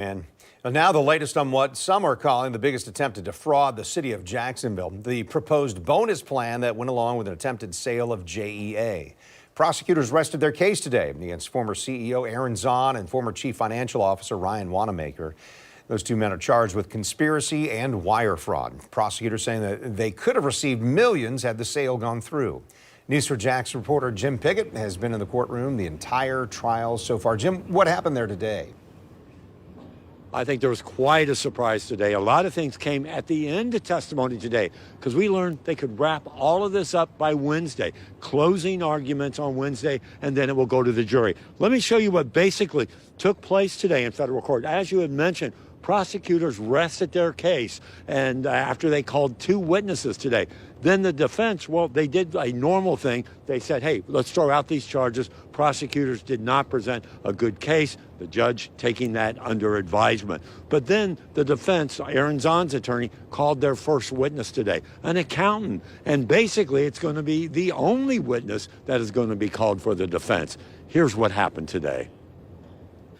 And now the latest on what some are calling the biggest attempt to defraud the city of Jacksonville, the proposed bonus plan that went along with an attempted sale of JEA. Prosecutors rested their case today against former CEO Zahn and former Chief Financial Officer Wannemacher. Those two men are charged with conspiracy and wire fraud. Prosecutors saying that they could have received millions had the sale gone through. News4JAX reporter Jim Piggott has been in the courtroom the entire trial so far. Jim, what happened there today? I think there was quite a surprise today. A lot of things came at the end of testimony today because we learned they could wrap all of this up by Wednesday. Closing arguments on Wednesday, and then it will go to the jury. Let me show you what basically took place today in federal court. As you had mentioned, prosecutors rested their case, and after they called two witnesses today. Then the defense, well, they did a normal thing. They said, hey, let's throw out these charges. Prosecutors did not present a good case. The judge taking that under advisement. But then the defense, Zahn's attorney, called their first witness today, an accountant. And basically, it's going to be the only witness that is going to be called for the defense. Here's what happened today.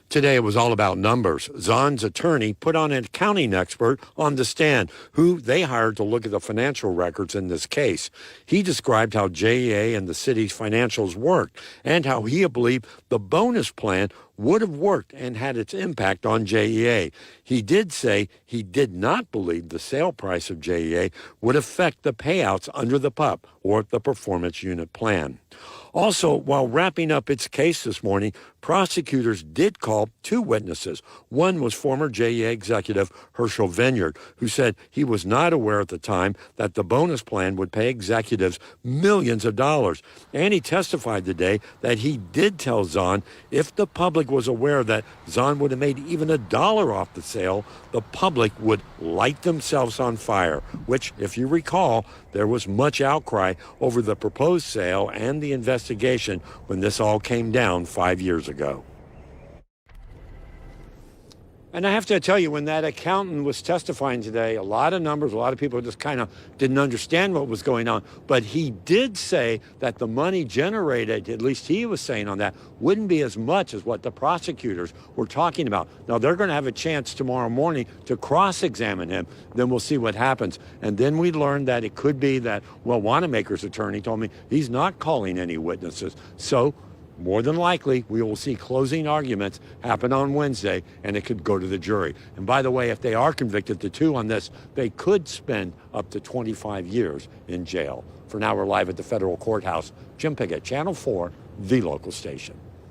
Today, it was all about numbers. Zahn's attorney put on an accounting expert on the stand, who they hired to look at the financial records in this case. He described how JEA and the city's financials worked and how he believed the bonus plan would have worked and had its impact on JEA. He did say he did not believe the sale price of JEA would affect the payouts under the PUP, or the Performance Unit Plan. Also, while wrapping up its case this morning, prosecutors did call two witnesses. One was former JEA executive Herschel Vineyard, who said he was not aware at the time that the bonus plan would pay executives millions of dollars. And he testified today that he did tell Zahn if the public was aware that Zahn would have made even $1 off the sale, the public would light themselves on fire, which, if you recall, there was much outcry over the proposed sale and the investigation when this all came down 5 years ago. And I have to tell you, when that accountant was testifying today, a lot of numbers, a lot of people just kind of didn't understand what was going on. But he did say that the money generated, at least he was saying on that, wouldn't be as much as what the prosecutors were talking about. Now, they're going to have a chance tomorrow morning to cross-examine him. Then we'll see what happens. And then we learned that it could be that, well, Wannemacher's attorney told me he's not calling any witnesses. So more than likely, we will see closing arguments happen on Wednesday, and it could go to the jury. And by the way, if they are convicted, the two on this, they could spend up to 25 years in jail. For now, we're live at the federal courthouse. Jim Piggott, Channel 4, the local station.